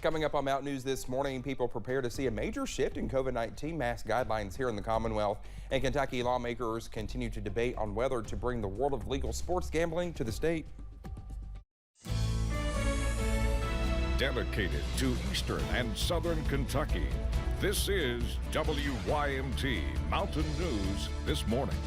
Coming up on Mountain News this morning, people prepare to see a major shift in COVID-19 mask guidelines here in the Commonwealth. And Kentucky lawmakers continue to debate on whether to bring the world of legal sports gambling to the state. Dedicated to Eastern and Southern Kentucky, this is WYMT Mountain News this morning.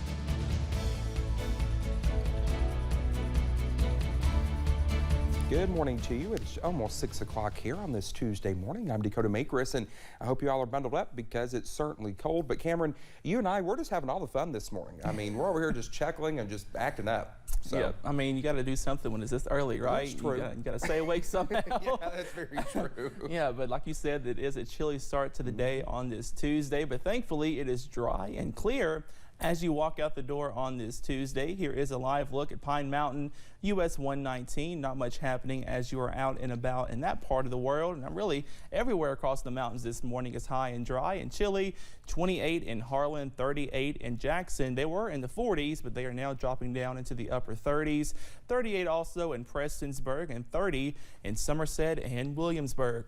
Good morning to you. It's almost 6 o'clock here on this Tuesday morning. I'm Dakota Makris, and I hope you all are bundled up because it's certainly cold. But Cameron, you and I, we're just having all the fun this morning. I mean, we're over here just chuckling and just acting up. So. Yeah, I mean, you got to do something when it's this early, right? That's true. You got to stay awake somehow. Yeah, that's very true. Yeah, but like you said, it is a chilly start to the day on this Tuesday, but thankfully it is dry and clear. As you walk out the door on this Tuesday, here is a live look at Pine Mountain, US 119. Not much happening as you are out and about in that part of the world. And really everywhere across the mountains this morning is high and dry and chilly. 28 in Harlan, 38 in Jackson. They were in the 40s, but they are now dropping down into the upper 30s. 38 also in Prestonsburg and 30 in Somerset and Williamsburg.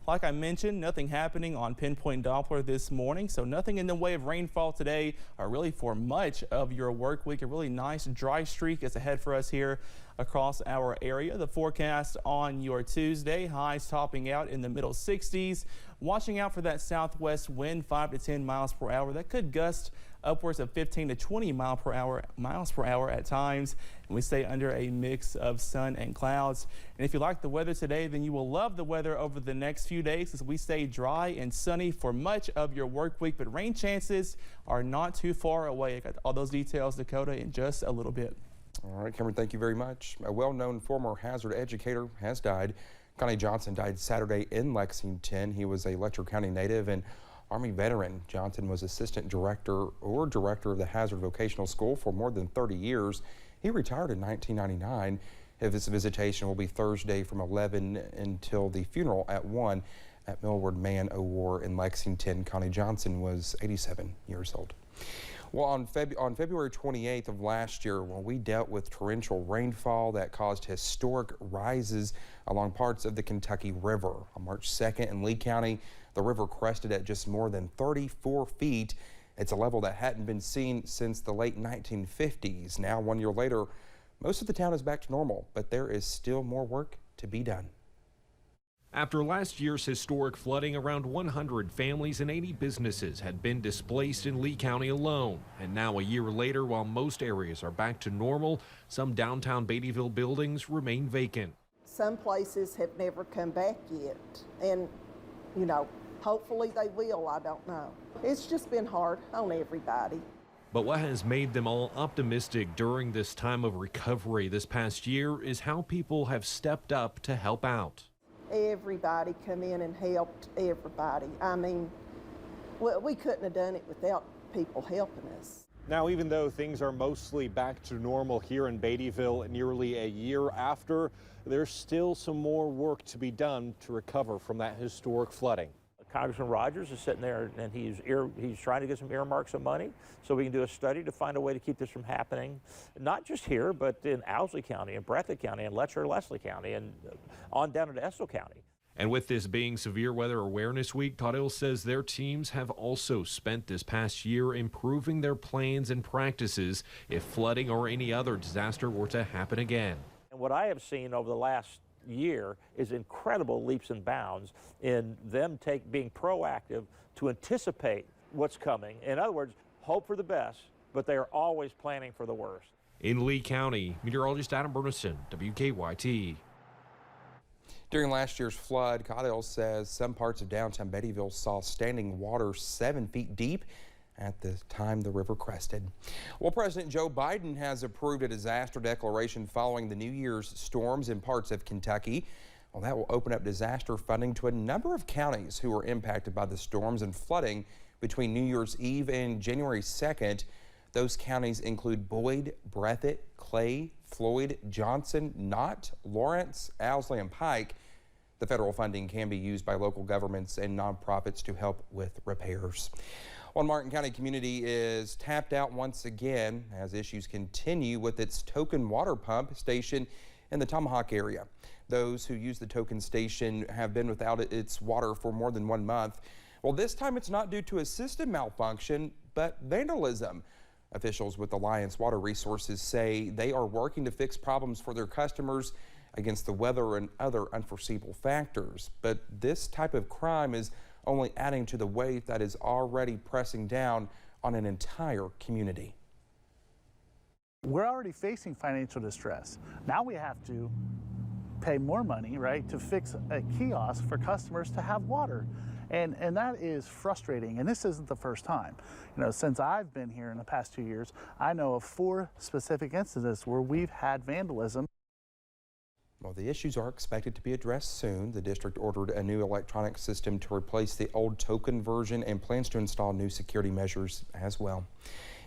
Like I mentioned, nothing happening on Pinpoint Doppler this morning, so nothing in the way of rainfall today or really for much of your work week. A really nice dry streak is ahead for us here across our area. The forecast on your Tuesday, highs topping out in the middle 60s. Watching out for that southwest wind, 5 to 10 miles per hour. That could gust upwards of 15 to 20 miles per hour at times. And we stay under a mix of sun and clouds. And if you like the weather today, then you will love the weather over the next few days as we stay dry and sunny for much of your work week. But rain chances are not too far away. I got all those details, Dakota, in just a little bit. All right, Cameron, thank you very much. A well-known former hazard educator has died. Connie Johnson died Saturday in Lexington. He was a Letcher County native and Army veteran. Johnson was assistant director of the Hazard Vocational School for more than 30 years. He retired in 1999. His visitation will be Thursday from 11 until the funeral at 1 at Millward Man O' War in Lexington. Connie Johnson was 87 years old. Well, on February 28th of last year, we dealt with torrential rainfall that caused historic rises along parts of the Kentucky River. On March 2nd in Lee County, the river crested at just more than 34 feet. It's a level that hadn't been seen since the late 1950s. Now, 1 year later, most of the town is back to normal, but there is still more work to be done. After last year's historic flooding, around 100 families and 80 businesses had been displaced in Lee County alone. And now a year later, while most areas are back to normal, some downtown Beattyville buildings remain vacant. Some places have never come back yet. And, you know, hopefully they will, I don't know. It's just been hard on everybody. But what has made them all optimistic during this time of recovery this past year is how people have stepped up to help out. Everybody come in and helped everybody. I mean, we couldn't have done it without people helping us. Now, even though things are mostly back to normal here in Beattyville nearly a year after, there's still some more work to be done to recover from that historic flooding. Congressman Rogers is sitting there and he's trying to get some earmarks of money so we can do a study to find a way to keep this from happening, not just here, but in Owsley County and Breathitt County and Letcher, Leslie County and on down into Estill County. And with this being Severe Weather Awareness Week, Caudill says their teams have also spent this past year improving their plans and practices if flooding or any other disaster were to happen again. And what I have seen over the last year is incredible leaps and bounds in them being proactive to anticipate what's coming. In other words, hope for the best, but they are always planning for the worst. In Lee County, meteorologist Adam Burnison, WKYT. During last year's flood, Caudill says some parts of downtown Beattyville saw standing water 7 feet deep at the time the river crested. Well, President Joe Biden has approved a disaster declaration following the New Year's storms in parts of Kentucky. Well, that will open up disaster funding to a number of counties who were impacted by the storms and flooding between New Year's Eve and January 2nd. Those counties include Boyd, Breathitt, Clay, Floyd, Johnson, Knott, Lawrence, Owsley, and Pike. The federal funding can be used by local governments and nonprofits to help with repairs. Well, Martin County community is tapped out once again as issues continue with its token water pump station in the Tomahawk area. Those who use the token station have been without its water for more than 1 month. Well, this time it's not due to a system malfunction, but vandalism. Officials with Alliance Water Resources say they are working to fix problems for their customers against the weather and other unforeseeable factors. But this type of crime is only adding to the weight that is already pressing down on an entire community. We're already facing financial distress. Now we have to pay more money, right, to fix a kiosk for customers to have water. And that is frustrating, and this isn't the first time. You know, since I've been here in the past 2 years, I know of 4 specific instances where we've had vandalism. Well, the issues are expected to be addressed soon. The district ordered a new electronic system to replace the old token version and plans to install new security measures as well.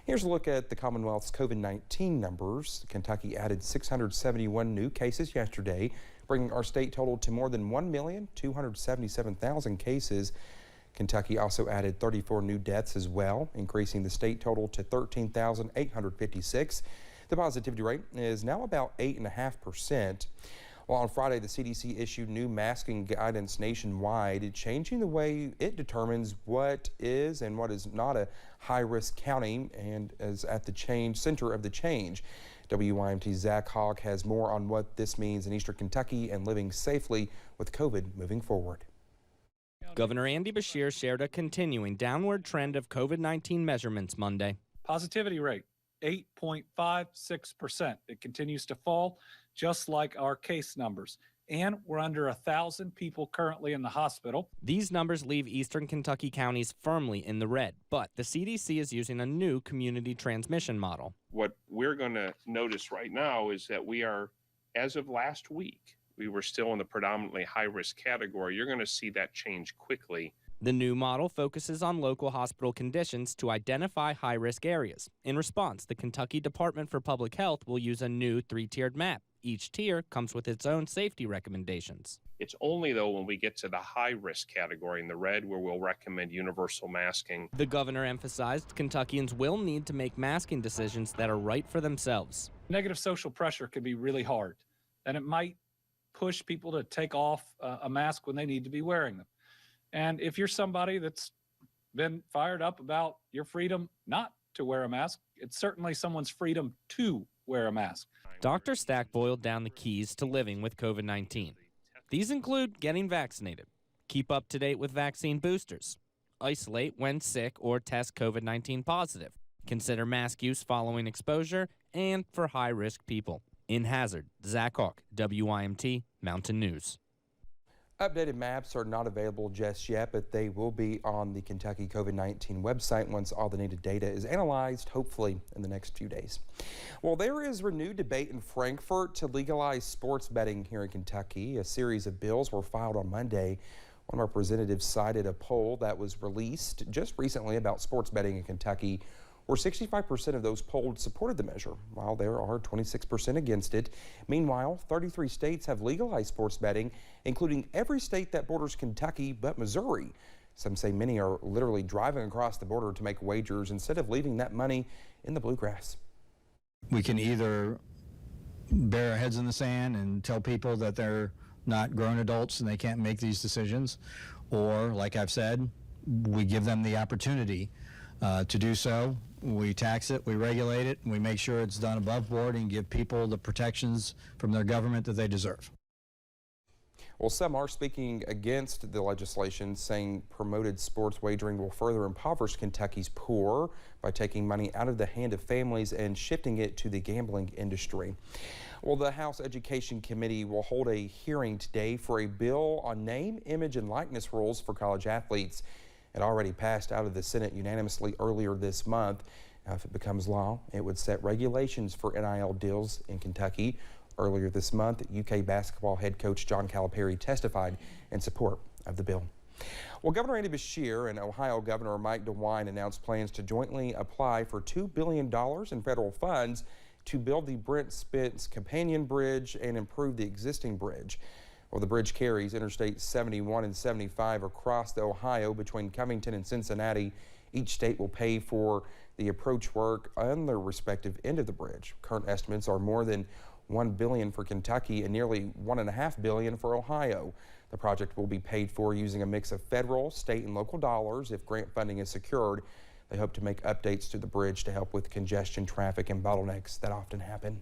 Here's a look at the Commonwealth's COVID-19 numbers. Kentucky added 671 new cases yesterday, bringing our state total to more than 1,277,000 cases. Kentucky also added 34 new deaths as well, increasing the state total to 13,856. The positivity rate is now about 8.5%. Well, on Friday, the CDC issued new masking guidance nationwide, changing the way it determines what is and what is not a high-risk county and is at the center of the change. WYMT's Zach Hawk has more on what this means in Eastern Kentucky and living safely with COVID moving forward. Governor Andy Beshear shared a continuing downward trend of COVID-19 measurements Monday. Positivity rate, 8.56%. It continues to fall, just like our case numbers. And we're under 1,000 people currently in the hospital. These numbers leave Eastern Kentucky counties firmly in the red, but the CDC is using a new community transmission model. What we're going to notice right now is that we are, as of last week, we were still in the predominantly high-risk category. You're going to see that change quickly. The new model focuses on local hospital conditions to identify high-risk areas. In response, the Kentucky Department for Public Health will use a new 3-tiered map. Each tier comes with its own safety recommendations. It's only, though, when we get to the high-risk category in the red where we'll recommend universal masking. The governor emphasized Kentuckians will need to make masking decisions that are right for themselves. Negative social pressure can be really hard, and it might push people to take off a mask when they need to be wearing them. And if you're somebody that's been fired up about your freedom not to wear a mask, it's certainly someone's freedom to wear a mask. Dr. Stack boiled down the keys to living with COVID-19. These include getting vaccinated, keep up to date with vaccine boosters, isolate when sick or test COVID-19 positive, consider mask use following exposure, and for high-risk people. In Hazard, Zach Hawk, WYMT, Mountain News. Updated maps are not available just yet, but they will be on the Kentucky COVID-19 website once all the needed data is analyzed, hopefully in the next few days. Well, there is renewed debate in Frankfort to legalize sports betting here in Kentucky. A series of bills were filed on Monday. One representative cited a poll that was released just recently about sports betting in Kentucky, where 65% of those polled supported the measure, while there are 26% against it. Meanwhile, 33 states have legalized sports betting, including every state that borders Kentucky but Missouri. Some say many are literally driving across the border to make wagers instead of leaving that money in the bluegrass. We can either bury our heads in the sand and tell people that they're not grown adults and they can't make these decisions, or, like I've said, we give them the opportunity to do so. We tax it, we regulate it, and we make sure it's done above board and give people the protections from their government that they deserve. Well, some are speaking against the legislation, saying promoted sports wagering will further impoverish Kentucky's poor by taking money out of the hand of families and shifting it to the gambling industry. Well, the House Education Committee will hold a hearing today for a bill on name, image, and likeness rules for college athletes. It already passed out of the Senate unanimously earlier this month. Now, if it becomes law, it would set regulations for NIL deals in Kentucky. Earlier this month, UK basketball head coach John Calipari testified in support of the bill. Well, Governor Andy Beshear and Ohio Governor Mike DeWine announced plans to jointly apply for $2 billion in federal funds to build the Brent Spence Companion Bridge and improve the existing bridge. Well, the bridge carries Interstate 71 and 75 across the Ohio between Covington and Cincinnati. Each state will pay for the approach work on their respective end of the bridge. Current estimates are more than $1 billion for Kentucky and nearly $1.5 billion for Ohio. The project will be paid for using a mix of federal, state, and local dollars if grant funding is secured. They hope to make updates to the bridge to help with congestion, traffic, and bottlenecks that often happen.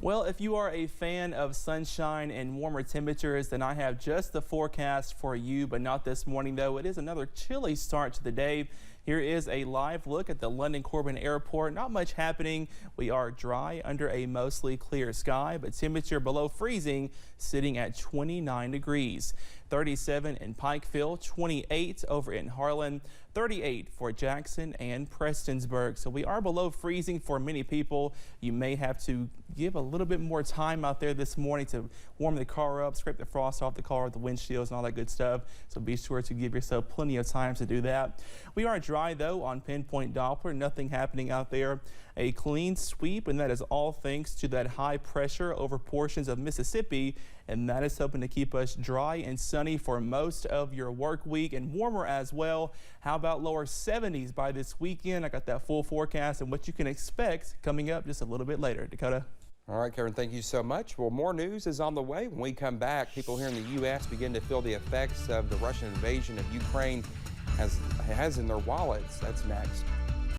Well, if you are a fan of sunshine and warmer temperatures, then I have just the forecast for you, but not this morning, though. It is another chilly start to the day. Here is a live look at the London Corbin Airport. Not much happening. We are dry under a mostly clear sky, but temperature below freezing, sitting at 29 degrees. 37 in Pikeville, 28 over in Harlan, 38 for Jackson and Prestonsburg. So we are below freezing for many people. You may have to give a little bit more time out there this morning to warm the car up, scrape the frost off the car, the windshields and all that good stuff. So be sure to give yourself plenty of time to do that. We are dry though on Pinpoint Doppler, nothing happening out there. A clean sweep, and that is all thanks to that high pressure over portions of Mississippi, and that is helping to keep us dry and sunny for most of your work week, and warmer as well. How about lower 70s by this weekend? I got that full forecast and what you can expect coming up just a little bit later. Dakota. All right, Karen, thank you so much. Well, more news is on the way. When we come back, people here in the U.S. begin to feel the effects of the Russian invasion of Ukraine has in their wallets. That's next.